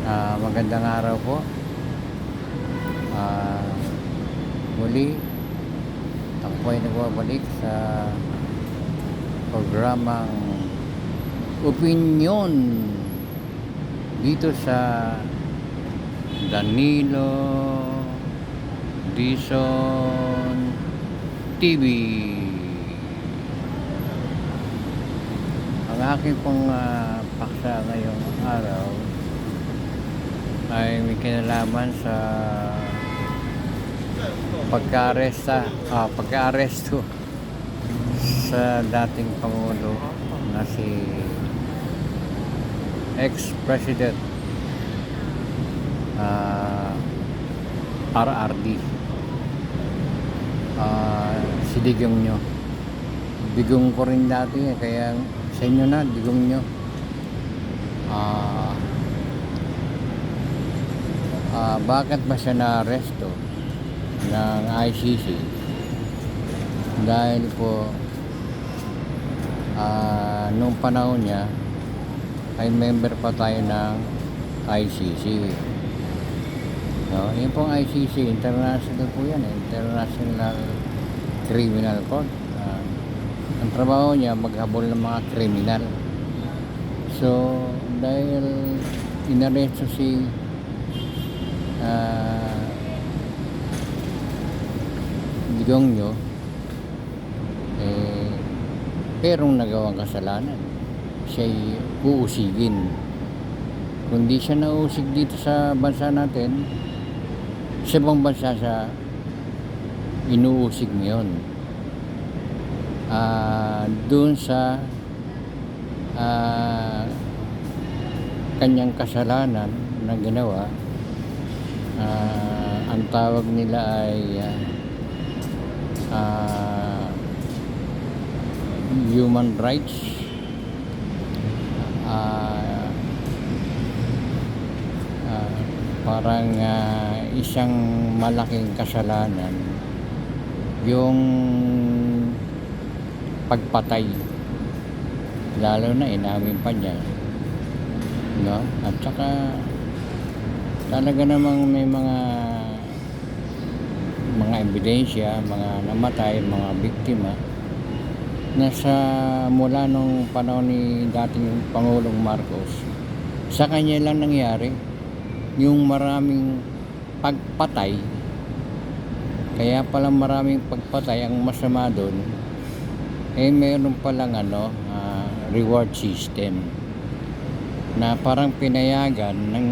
Magandang araw po. Ah, Muli, ako po ay nagbabalik sa programang Opinyon dito sa Danilo Dizon TV. Ang aking pong paksa ngayong araw ay may kinalaman sa pagka-aresto sa dating Pangulo na si ex-president RRD, si Digong nyo. Digong ko rin dati kaya sa inyo na, Digong nyo. Bakit ba siya na-aresto ng ICC? Dahil po nung panahon niya ay member pa tayo ng ICC. Yun pong ICC, international po yan, International Criminal Court. Ang trabaho niya maghabol ng mga kriminal. So dahil inaresto si Digong nyo, perong nagawang kasalanan, siya'y uusigin. Kung di siya nausig dito sa bansa natin, sa ibang bansa siya inuusig ngayon. Doon sa kanyang kasalanan na ginawa, ang tawag nila ay human rights, parang isang malaking kasalanan yung pagpatay, lalo na inamin pa niya, no? At saka talaga namang may mga ebidensya, mga namatay, mga biktima na mula nung panahon ni dating Pangulong Marcos, sa kanya lang nangyari yung maraming pagpatay. Kaya pala maraming pagpatay, ang masama doon mayroon palang reward system na parang pinayagan ng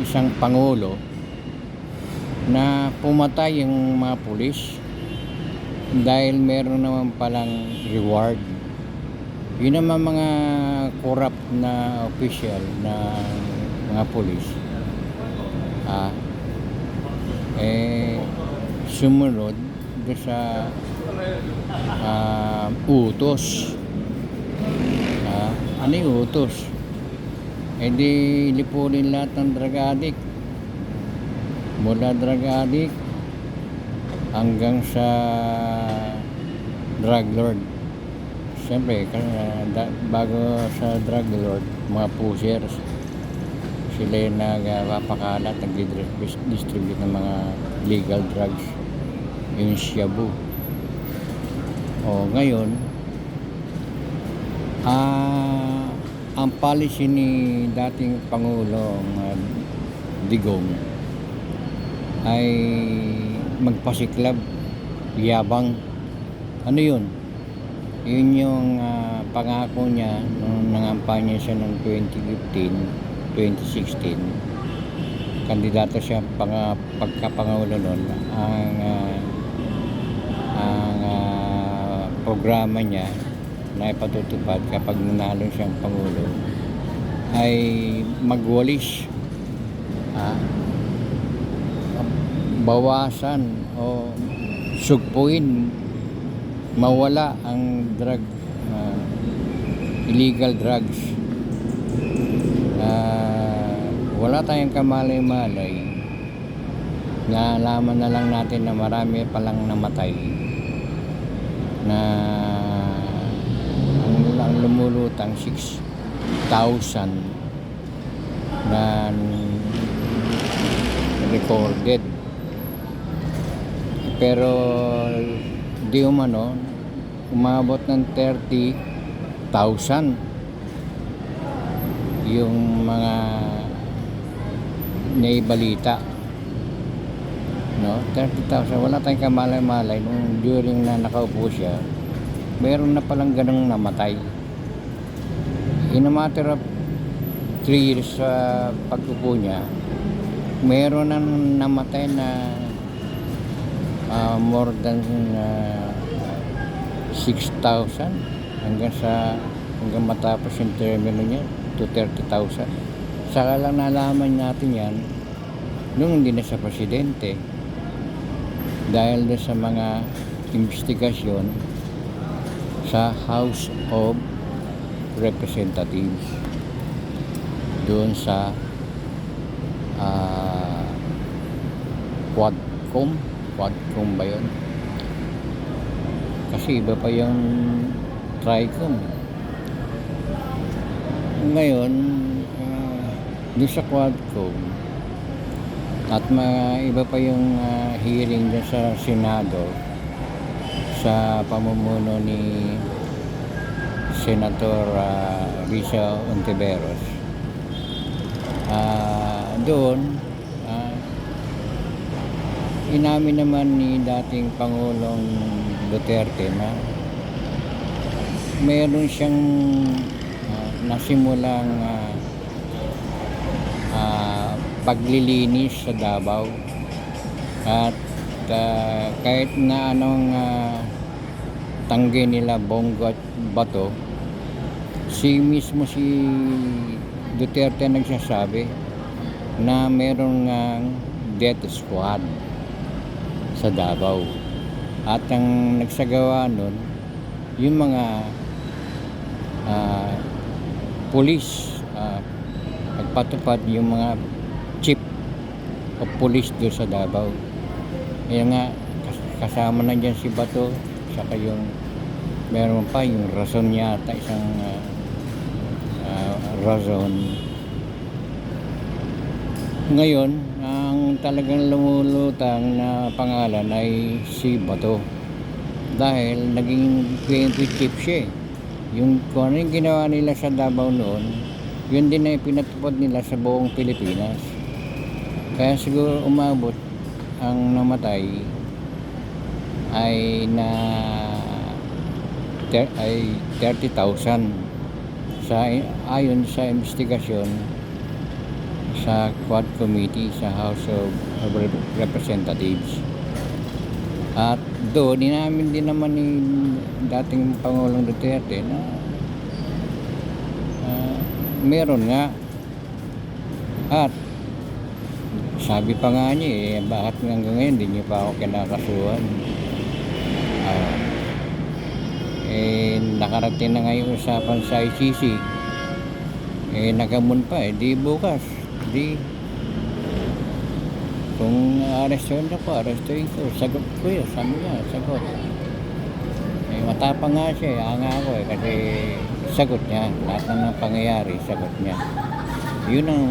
isang pangulo na pumatay yung mga pulis dahil meron naman palang reward. Yun naman mga corrupt na official na mga pulis sumunod doon sa utos. Ano yung utos? Di lipunin lahat ng drug addict, mula drug addict hanggang sa drug lord. Siyempre bago sa drug lord, mga pushers, sila yung nagpapakalat, nag-distribute ng mga legal drugs, yung shabu. Ngayon ang policy ni dating Pangulong Digong ay magpasiklab, yabang. Ano yun? Yun yung pangako niya nung nangampanya siya noong 2015, 2016. Kandidato siya pagkapangulo noon. Ang programa niya na ipatutupad kapag nanalo siyang Pangulo ay magwalis, bawasan o sugpuin, mawala ang illegal drugs. Wala tayong kamalay-malay, nalaman na lang natin na marami palang namatay na ang lumulutang 6,000 na recorded. Pero di umano umabot ng 30,000 yung mga naibalita, no? 30,000, wala tayong kamalay-malay nung during na nakaupo siya, meron na palang ganang namatay. In a matter of 3 years sa pag-upo niya, meron na namatay na more than 6,000 hanggang matapos yung termino niya to 30,000. Saka lang nalaman natin yan nung hindi na siya presidente, dahil doon sa mga investigasyon sa House of Representatives, doon sa Quadcom ba yun? Kasi iba pa yung Tricom. Ngayon doon sa Quadcom at iba pa yung hearing dyan sa Senado sa pamumuno ni Senator Risa Ontiveros. Doon inamin naman ni dating Pangulong Duterte na meron siyang nasimulang paglilinis sa Davao, at kahit na anong tanggi nila Bongo at Bato, mismo si Duterte nagsasabi na merong death squad sa Davao, at ang nagsagawa nun yung mga police, nagpatupad yung mga chief of police doon sa Davao. Kaya nga kasama na dyan si Bato, saka yung meron pa yung Rason yata, isang Rason. Ngayon ang talagang lumulutang na pangalan ay si Bato, dahil naging PNP chief siya. Yung kung ano yung ginawa nila sa Davao noon, yun din ay pinatupad nila sa buong Pilipinas. Kaya siguro umabot ang namatay ay 30,000 ayon sa investigasyon sa Quad Committee sa House of Representatives. At doon inamin din naman ni dating Pangulong Duterte na meron nga, at sabi pa nga niya bakit hanggang ngayon hindi niyo pa ako kinakasuhan. Nakarating na ngayon usapan sa ICC, nagamon pa, di bukas, kung arestuin ako, arestuin ko, sagot ko yun, sabi niya, sagot. Matapang nga siya, hanga ako kasi sagot niya, lahat ng pangyayari, sagot niya. Yun ang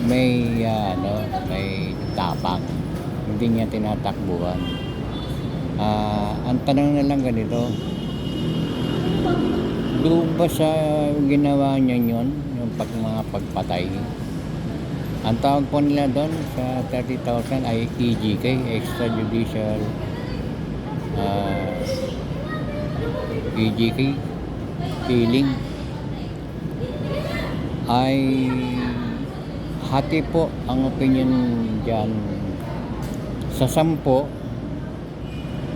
may tapang, hindi niya tinatakbuhan. Ang tanong na lang ganito, doon ba sa ginawa niya yun, yung mga pagpatay, ang tawag po nila doon sa 30,000 ay EJK, extrajudicial EJK killing, ay hati po ang opinion dyan sa 10.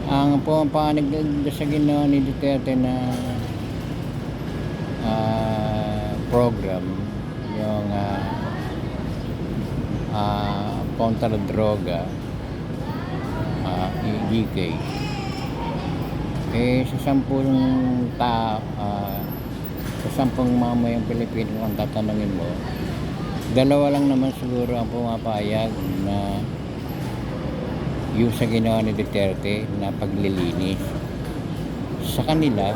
Ang pumapanig sa ginawa ni Duterte na program, yung kontra droga, EJK, sa 10 sa 10 mamayang Pilipino kung tatanungin mo, 2 lang naman siguro ang pumapayag na yung sa ginawa ni Duterte na paglilinis. Sa kanila,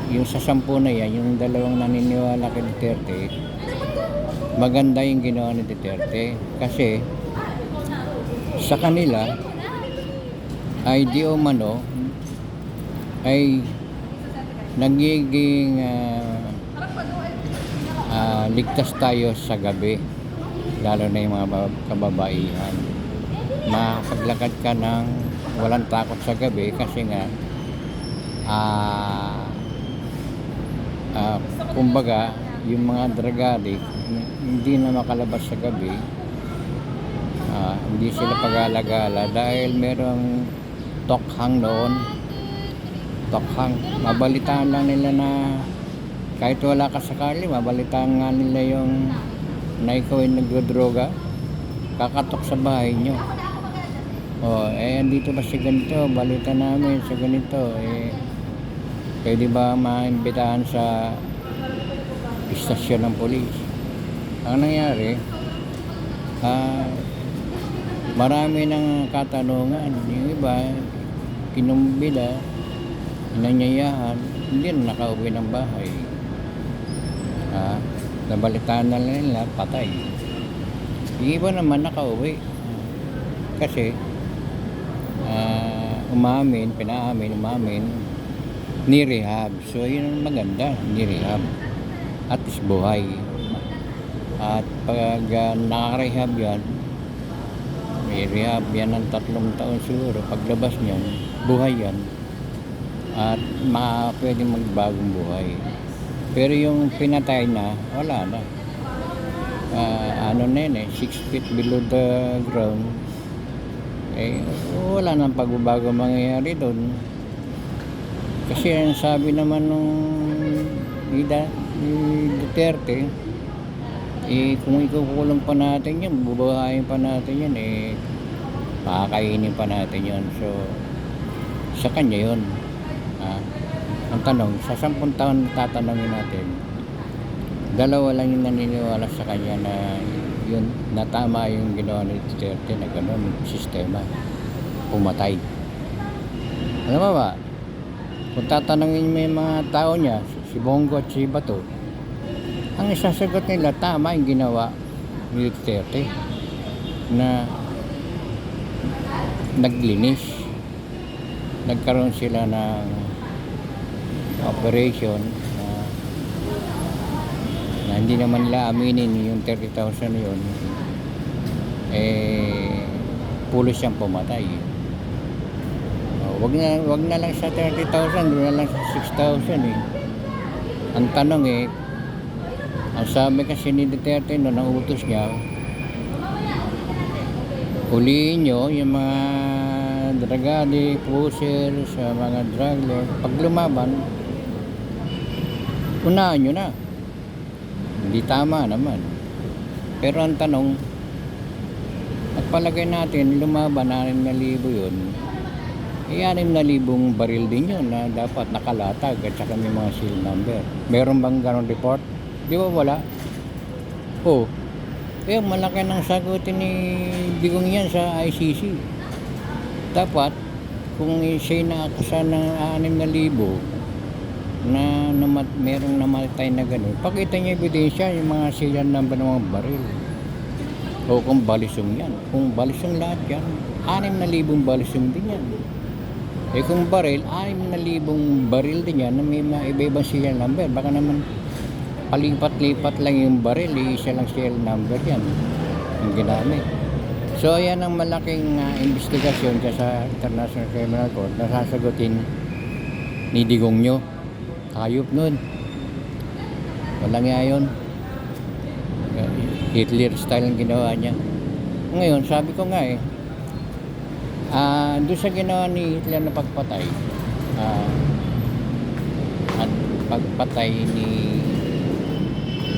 yung sa 10 na yan, yung 2 naniniwala kay Duterte, maganda yung ginawa ni Duterte kasi sa kanila ay di umano ay nagiging ligtas tayo sa gabi, lalo na yung mga kababaihan. Makapaglakad ka ng walang takot sa gabi kasi nga kumbaga yung mga drug addict hindi na makalabas sa gabi, hindi sila pag-alagala dahil merong tokhang noon. Tokhang, mabalitaan lang nila na kahit wala ka sakali, mabalitaan nga nila yung na ikaw ay nagdodroga, kakatok sa bahay nyo. Andito ba si ganito, balita namin sa ganito, pwede ba maimbitahan sa istasyon ng polis? Ang nangyari, marami ng katanungan. Yung iba kinumbida, inanyayahan, hindi na nakauwi ng bahay. Nabalitaan na nila, patay. Yung iba naman nakauwi kasi umamin, ni-rehab. So yun ang maganda, ni-rehab at is buhay. At pag naka-rehab yan, may rehab yan ng 3 taon siguro, paglabas niyan buhay yan at pwede magbagong buhay. Pero yung pinatay na, wala na. 6 feet below the ground, wala nang pagbabago mangyayari doon. Kasi ang sabi naman nung Duterte, kung ikukulong pa natin yan, bubuhayin pa natin yan, pakakainin pa natin yan. So sa kanya yun. Ang tanong, sa 10 taon tatanungin natin, 2 lang yung naniniwala sa kanya na yun, natama yung ginawa ni Duterte na gano'n, sistema, pumatay. Alam mo ba, kung tatanungin mo yung mga tao niya, si Bongo at si Bato, ang isasagot nila, tama yung ginawa ni Duterte na naglinis. Nagkaroon sila ng operation na hindi naman nila aminin yung 30,000 na yun, pulos siyang pumatay. Wag na lang sa 30,000, doon na lang sa 6,000 Ang tanong ang sabi kasi ni Duterte noon, ang utos niya, huliin nyo yung mga drug addict, pusher, sa mga drug lord. Pag lumaban, unahan nyo na. Hindi tama naman. Pero ang tanong, nagpalagay natin, lumaban na 6,000 yun. 6,000 baril din yun na dapat nakalatag at saka may mga seal number. Meron bang ganong report? Di ba wala? Malaki ng sagutin ni Digong yan sa ICC. Dapat, kung siya'y nakakasa ng 6,000 na merong namatay na gano'n, pakita niya ebidensya yung mga seal number ng mga baril. O kung balisong yan. Kung balisong lahat yan, 6,000 balisong din yan. Kung baril, 6,000 baril din yan na may mga iba-ibang serial number. Baka naman palipat-lipat lang yung baril, isa lang serial number yan ang ginamit. So ayan ang malaking investigasyon sa International Criminal Court na sasagutin ni Digong nyo. Hayop nun. Walang nga yun. Hitler style ang ginawa niya. Ngayon, sabi ko nga doon sa ginawa ni Hitler na pagpatay at pagpatay ni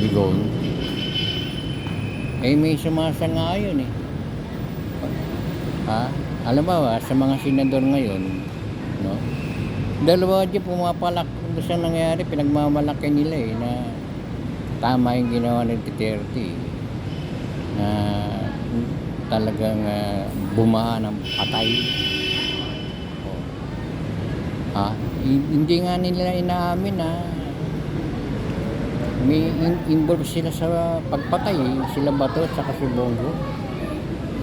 Digong, may sumasang-ayon alam mo ba, sa mga senador ngayon, no? Dalawa dyan pumapalak doon sa nangyari, pinagmamalaki nila na tama yung ginawa ng Duterte na talagang bumaha ng patay. Hindi nga nila inaamin may involved sila sa pagpatay eh. Sila Bato at saka si Bongo.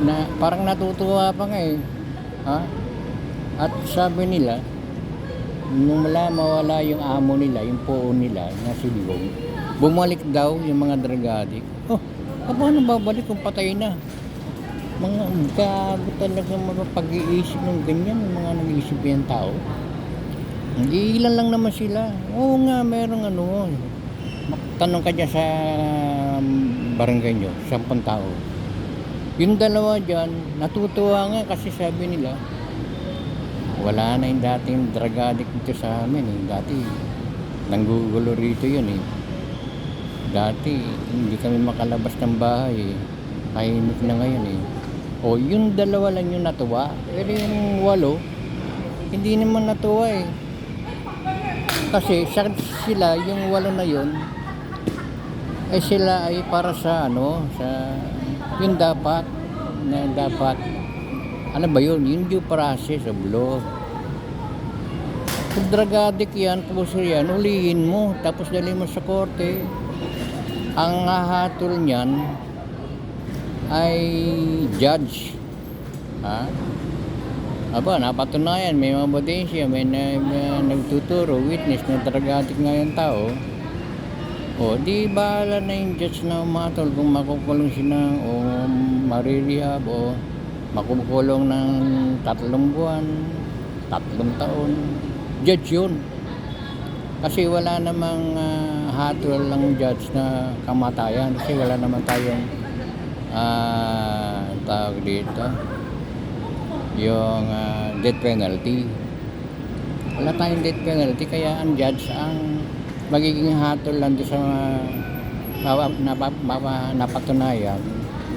Na parang natutuwa pa nga eh. Ha? At sabi nila, nung mawala yung amo nila, yung poon nila, na si Digong, bumalik daw yung mga drug addict. Oh, paano babalik kung patay na? Mga gago talaga mga pag-iisip ng ganyan, yung mga nag-iisip yung tao. Ilan lang naman sila. Oo nga, merong ano, tanong ka dyan sa barangay nyo, 10 tao. Yung dalawa dyan, natutuwa nga kasi sabi nila, wala na yung dating drug addict dito sa amin eh. Dati, nanggugulo rito yun eh. Dati, hindi kami makalabas ng bahay eh. Tahimik na ngayon eh. O, yung dalawa lang yung natuwa. Pero yung 8, hindi naman natuwa eh. Kasi sila, yung 8 na yun, ay sila ay para sa ano, sa yung dapat ano ba yun? Yung due process of law. Kung drug addict yan, puso yan, ulihin mo, tapos dalhin mo sa korte. Ang hahatol niyan ay judge. Ha? Aba, napatunayan, may mga ebidensya, may nagtuturo, witness na drug addict nga yung tao. O, di bahala na yung judge na umatol kung makukulong siya o marirehab o makukulong ng 3 buwan, 3 taon. Judge yun. Kasi wala namang hatol ng judge na kamatayan. Kasi wala naman tayong tawag dito, yung death penalty. Wala tayong death penalty, kaya ang judge ang magiging hatol lang doon sa napatunayan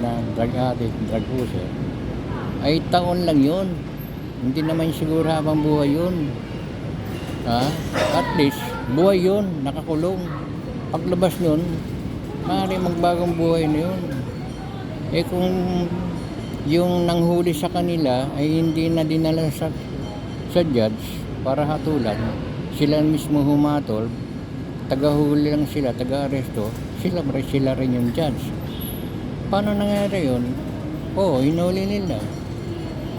na drug addict, drug user, ay taon lang yun. Hindi naman siguro habang buhay yun. Ha? At least, buhay yun, nakakulong. Paglabas nun, maaari magbagong buhay na yun. Eh kung yung nanghuli sa kanila ay hindi na dinala sa judge para hatulan, sila mismo humatol, tagahuli lang sila, taga-aresto, sila rin yung judge. Paano nangyari yun? Oo, hinuli nila.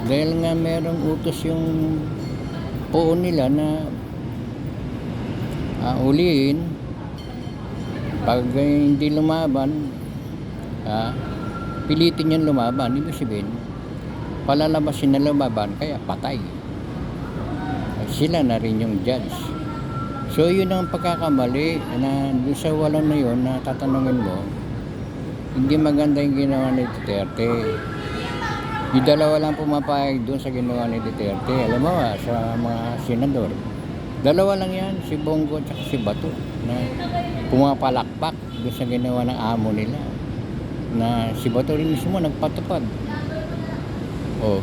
Dahil nga merong utos yung poon nila na ulihin. Pag hindi lumaban, pilitin yung lumaban. Ibig sabihin, palalabasin na lumaban, kaya patay. Sila na rin yung judge. So yun ang pagkakamali na doon sa 8 na yun na tatanungin mo, hindi maganda yung ginawa ni Duterte. Yung 2 lang pumapayag doon sa ginawa ni Duterte. Alam mo sa mga senador, 2 lang yan, si Bongo at si Bato, na pumapalakpak doon sa ginawa ng amo nila. Na si Bato rin mismo nagpatupad. O,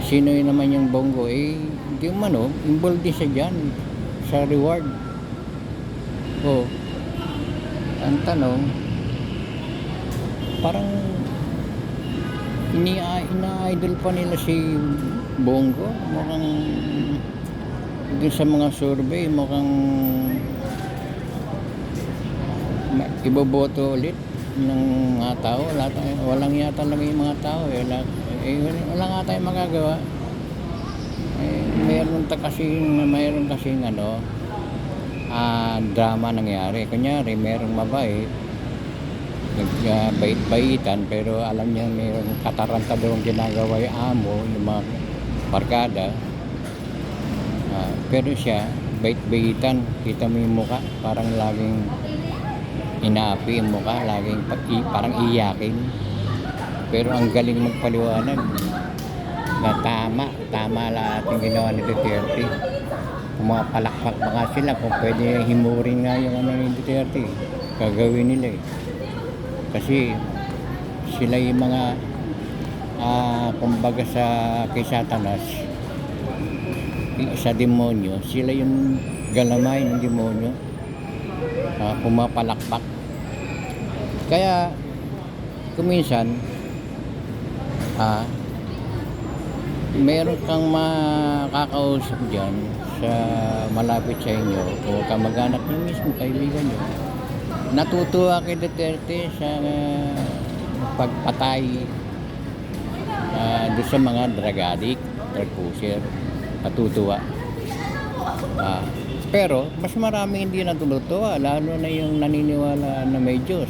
sino yun naman yung Bongo? Hindi man involved din siya dyan sa reward. O, ang tanong, parang ina-idol pa nila si Bongo. Mukhang dun sa mga survey, mukhang iboboto ulit ng mga tao. Walang yata lang yung mga tao wala nga tayong magagawa. Mayroon kasing drama nangyari. Kunyari merong mabait, nagbait-baitan, pero alam niya mayroong kataranta daw ang ginagawa yung amo, yung mga barkada. Pero siya, bait-baitan, kita mo yung mukha, parang laging inaapi yung mukha, laging parang iyakin. Pero ang galing magpaliwanag na tama lahat yung ginawa ni Duterte. Kung mga palakpak baka sila, kung pwede himurin nga yung ni Duterte, gagawin nila eh. Kasi sila yung mga kumbaga kay Satanas, sa demonyo, sila yung galamay ng demonyo, pumapalakpak. Kaya kuminsan meron kang makakausap dyan sa malapit sa inyo o kamag-anak nyo mismo, kaibigan nyo, natutuwa kay Duterte sa pagpatay doon sa mga drug addict, drug pusher. Natutuwa. Pero mas marami hindi natutuwa, lalo na yung naniniwala na may Diyos.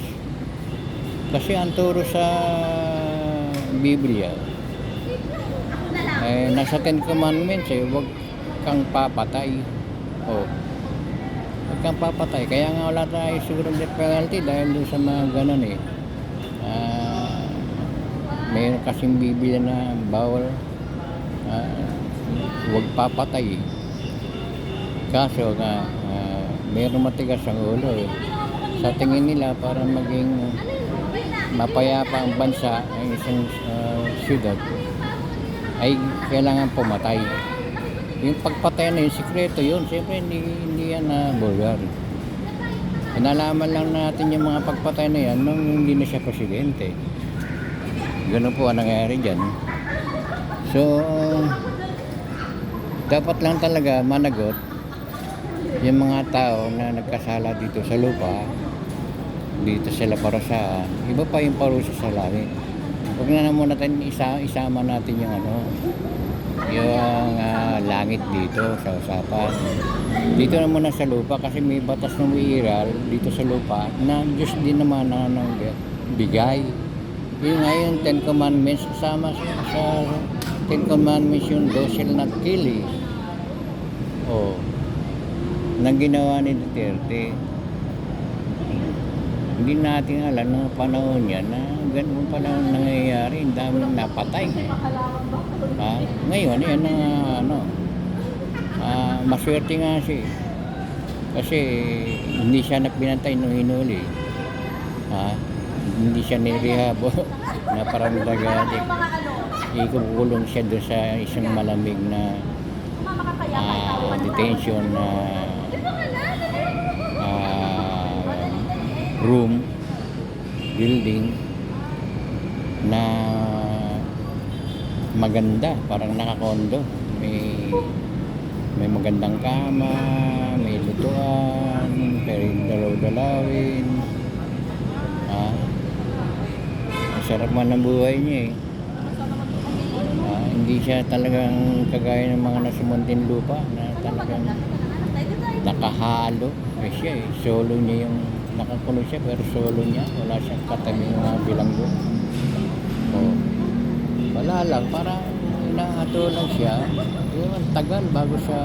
Kasi ang turo sa Biblia nasa Ten Commandments, huwag kang papatay. Huwag kang papatay. Kaya nga wala tayo siguro death penalty dahil doon sa mga ganun mayroon kasing Biblia na bawal huwag papatay. Kaso nga mayroong matigas ang ulo sa tingin nila para maging mapayapa ang bansa ang isang syudad ay kailangan pumatay. Yung pagpatay na yung sikreto yun, siyempre hindi yan na bulgar. Inalaman lang natin yung mga pagpatay na yan nung hindi na siya presidente. Ganun po ang nangyari dyan. So dapat lang talaga managot yung mga tao na nagkasala dito sa lupa, dito sila parusahan. Iba pa yung parusa sa langit. Huwag na muna natin isama natin yung yung langit dito sa usapan. Dito na muna sa lupa kasi may batas ng wiral dito sa lupa na Diyos din naman na bigay. Yun nga yung Ten Commandments, kasama sa Ten Commandments yung thou shalt not kill nang ginawa ni Duterte. Hindi natin alam ng panahon niya na ganun pala ang nangyayari, ang daming napatay. Ngayon yan maswerte nga siya kasi hindi siya nagbinantay nung hinuli. Hindi siya nirehab na parang drug-addict. Ikukulong siya doon sa isang malamig na detention room, building na maganda, parang nakakondo. May magandang kama, may lutuan, pero dalaw-dalawin. Ang sarap man ang buhay niya hindi siya talagang kagaya ng mga nasa Muntinlupa na talagang nakahalo. Siya solo niya yung nakakulo siya, pero solo niya, wala siyang katabi ng mga bilanggo. Wala lang, parang inaato lang siya. Ang tagal bago siya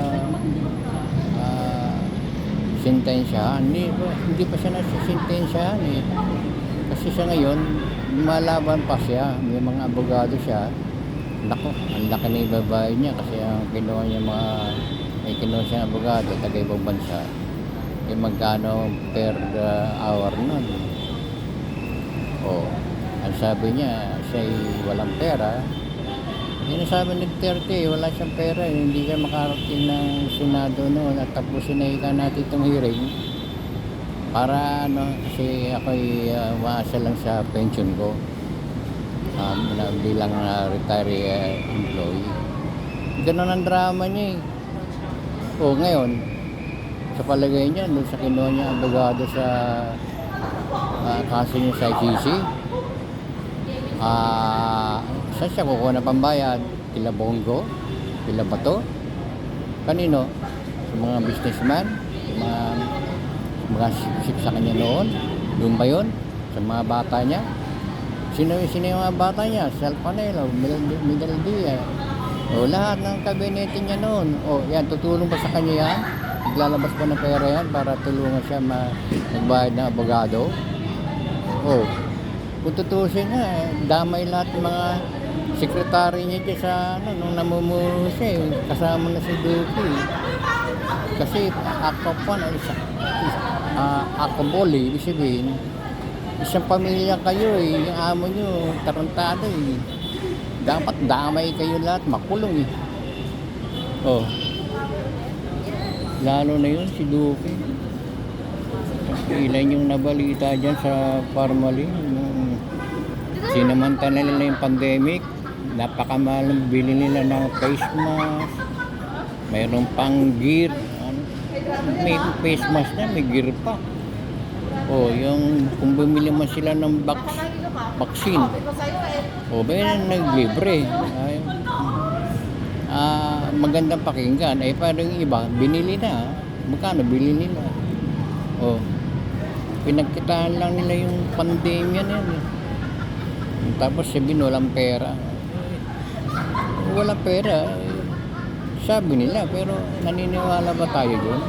sentensyahan. Hindi pa siya nasisentensyahan kasi siya ngayon malaban pa siya, may mga abogado siya. Nako, ang laki na ibabayad niya kasi ang kinuha niya may kinuha siyang abogado taga ibang bansa. Magkano per hour nun? Ang sabi niya siya'y walang pera. Yung sabi ni Duterte, wala siyang pera, hindi siya makarating ng Senado noon at tapusin na ika natin itong hearing para kasi ako'y maasa lang sa pension ko bilang retiree employee. Ganun ang drama niya ngayon sa palagay niya doon sa kinuha niya abogado sa kaso niya sa ICC, saan siya kukuha na pambayad? Kila Bongo? Kila Bato? Kanino? Sa mga businessman? Mga sip sa kanya noon? Doon ba yun? Sa mga bata niya? Sino yung mga bata niya? Sal Panelo, Middle Dia. Lahat ng kabinete niya noon. Yan, tutulong ba sa kanya yan? Naglalabas pa ng pera yan para tulungan siya magbayad ng abogado? Kung tutusin nga, damay lahat ng mga sekretary niya dyan sa nung namumuno siya kasama na si Duque. Kasi act of one, act of bully, ibig sabihin, isang pamilya kayo yung amo nyo, tarantado dapat damay kayo lahat, makulong lalo na yun si Duque. Ilan yung nabalita dyan sa Parmalee sinamantala nila yung pandemic, napakamahal ang bili nila ng face mask, mayroon pang gear, may face mask na, may gear pa. O, yung kung bumili man sila ng vaccine, o ba yan naglibre. Ay, magandang pakinggan. Eh, parang yung iba, binili na. Magkano bili nila? O, pinagkitaan lang nila yung pandemya na yan. Tapos sabihin, walang pera. Walang pera. Sabi nila, pero naniniwala ba tayo doon?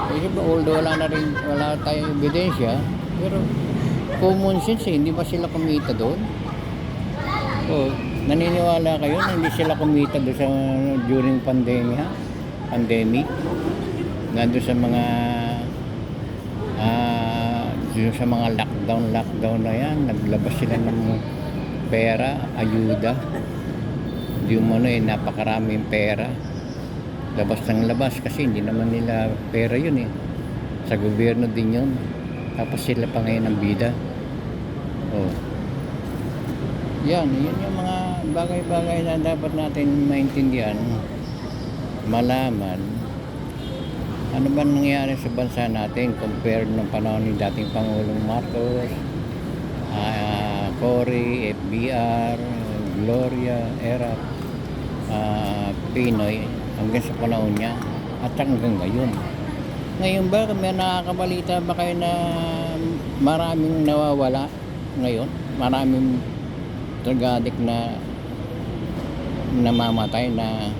Kasi although wala tayong ebidensya, pero common sense hindi ba sila kumita doon? O, naniniwala kayo na hindi sila kumita doon sa during pandemic? Nandun sa mga doon sa mga lockdown na yan, naglabas sila ng pera, ayuda. Di umano napakaraming pera. Labas ng labas kasi hindi naman nila pera yun sa gobyerno din yun, tapos sila pa ngayon ang bida. Yun yung mga bagay-bagay na dapat natin maintindihan, malaman ano ba nangyari sa bansa natin compared ng panahon ni dating Pangulong Marcos, Cory, FBR, Gloria, Erap, Pinoy, hanggang sa panahon niya at hanggang ngayon. Ngayon ba may nakakabalita ba kayo na maraming nawawala ngayon? Maraming drug na namamatay na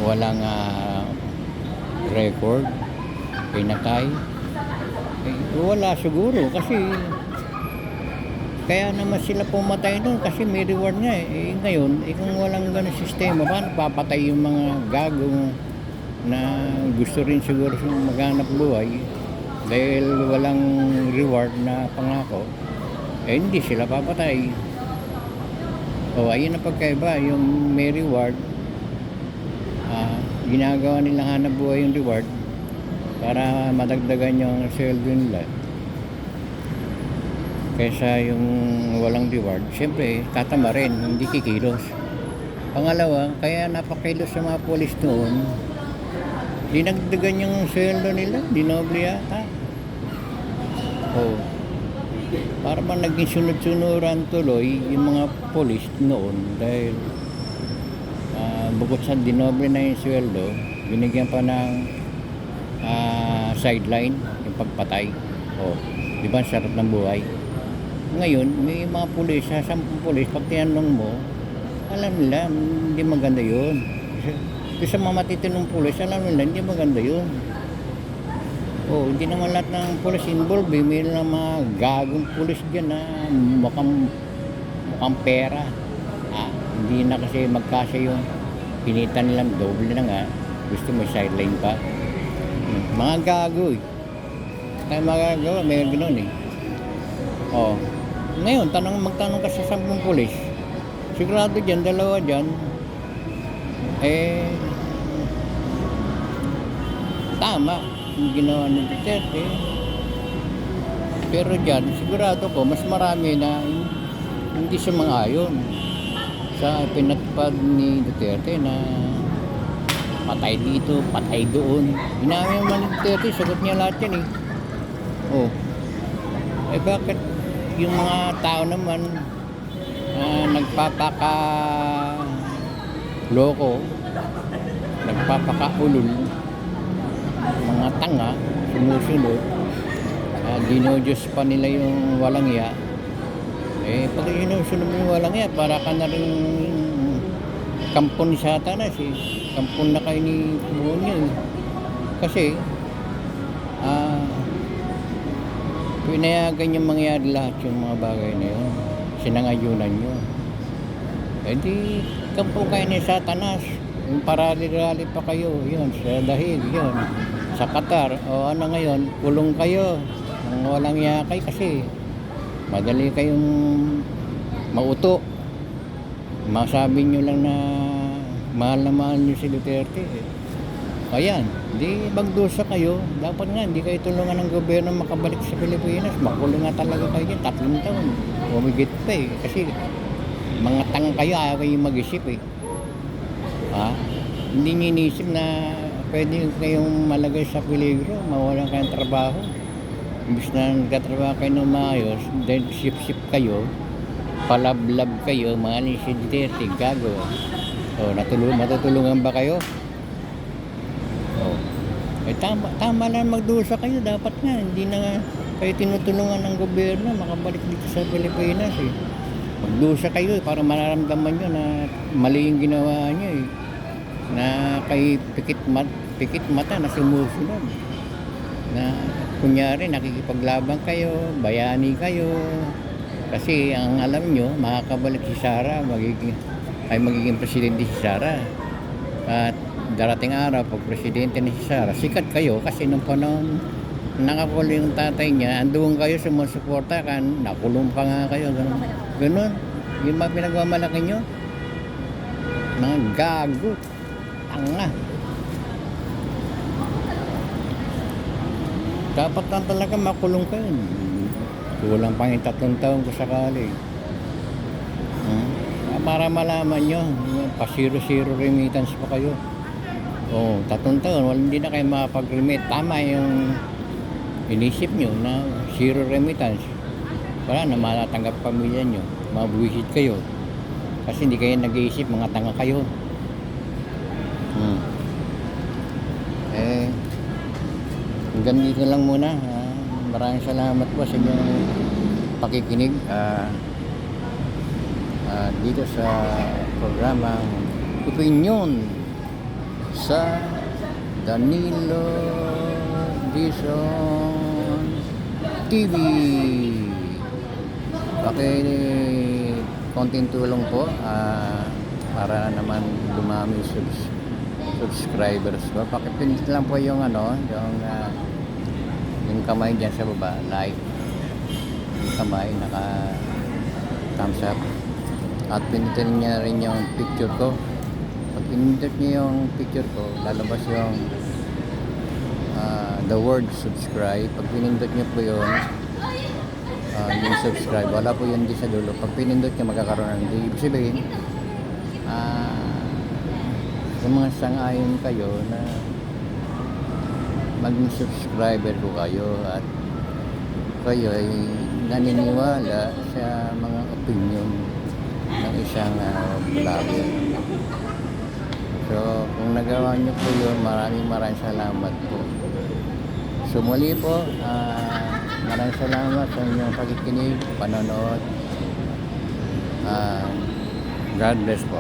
walang record, pinatay? Wala siguro kasi kaya naman sila pumatay doon kasi may reward nga ngayon, kung walang ganun sistema, paano papatay yung mga gagong na gusto rin siguro maghanap buhay dahil walang reward na pangako, hindi sila papatay. Ayun ang pagkaiba, yung may reward, ginagawa nilang hanap buhay yung reward para madagdagan yung sweldo nila. Kaysa yung walang reward, siyempre tatama rin, hindi kikilos. Pangalawa, kaya napakilos sa mga polis noon, dinagdagan yung sweldo nila, dinoble yata. Para bang naging sunod-sunuran tuloy yung mga polis noon dahil bukod sa dinoble na yung sweldo, binigyan pa ng sideline, yung pagpatay. Di ba sarap ng buhay? Ngayon, may mga pulis, 10 pulis, pag tinanong mo, alam nila, hindi maganda yun. Kasi sa mga matitinong pulis, alam nila, hindi maganda yun. Hindi naman lahat ng pulis involved. May lang mga gagong pulis dyan na mukhang pera. Hindi na kasi magkasya yung pinitan nilang doble na nga. Gusto may sideline pa. Mga gago Tayo magagawa, may gano'n Ngayon, magtanong ka sa 10 pulis, sigurado dyan, 2 dyan, tama yung ginawa ng Duterte. Pero dyan, sigurado ko, mas marami na hindi sumang-ayon sa pinatupad ni Duterte na patay dito, patay doon. Inamin naman ni Duterte, sagot niya lahat yan bakit yung mga tao naman nagpapaka-loko, nagpapaka-ulol, mga tanga, sumusunod, dinodiyos pa nila yung walang iya. Pag sinusunod mo yung walang iya, para ka na rin kampon ni Satanas kampon na kayo ni Bunyo kasi pinayagan yung mangyari lahat yung mga bagay na yun, sinangayunan nyo. Di kampon kayo ni Satanas, yung parali-rali pa kayo, yun, sa dahil, yun, sa Qatar, ano ngayon, kulong kayo, ng walang yakay kasi madali kayong mauto. Masabi nyo lang na mahal na mahal nyo si Duterte. Ayan, di magdusa kayo. Dapat nga, hindi kayo tulungan ng gobyerno makabalik sa Pilipinas. Makulong nga talaga kayo dyan, 3 taon. Humigit pa kasi mga tang kayo, ayaw kayo mag-isip Hindi nyo inisip na pwede kayong malagay sa peligro, mawalan kayong trabaho. Imbis na nagtatrabaho kayo ng maayos, dahil sip-sip kayo, palablab kayo, mga lisiderte, gago. O, matutulungan ba kayo? O, eh tama lang magdusa kayo, dapat nga, hindi na nga kayo tinutulungan ng gobyerno, makabalik dito sa Pilipinas eh. Magdusa kayo para mararamdaman nyo na mali yung ginawa nyo eh. Na kay pikit mata na sumusunod. Na kunyari nakikipaglaban kayo, bayani kayo. Kasi ang alam nyo, makakabalik si Sara, magiging presidente si Sara. At darating araw, pag presidente ni si Sara, sikat kayo kasi nung panahon nakakulong yung tatay niya, andoon kayo sumusuporta kan, nakulong pa nga kayo, ganun. Yung mga pinagmamalaki nyo, mga gago, tanga. Dapat lang talaga makulong kayo. Kulang pang 3 taon kung sakali. Para malaman nyo, pa 0-0 remittance pa kayo. O, 3 taon, hindi na kayo makapag-remit. Tama yung inisip nyo na 0 remittance. Wala na malatanggap pamilya nyo, mabuwisit kayo kasi hindi kayo nag-iisip, mga tanga kayo. Hanggang dito lang muna. Maraming salamat po sa inyong pakikinig dito sa programang Opinion sa Danilo Dizon TV. Konting tulong po para naman dumami subscribers ko. Pakipindot lang po yung yung kamay dyan sa baba, like. Yung kamay naka thumbs up. At pindutin niya rin yung picture ko. Pag pinindot niyo yung picture ko, lalabas yung the word subscribe. Pag pinindot niyo po yung subscribe, wala po yun di sa dulo. Pag pinindot niyo, magkakaroon ng ibig sabihin yung mga sang-ayon kayo na maging subscriber ko kayo at kayo ay naniniwala sa mga opinion ng isang vlogger. So, kung nagawa nyo po yun, maraming salamat po. So, muli po, maraming salamat sa inyong pakikinig, panonood. God bless po.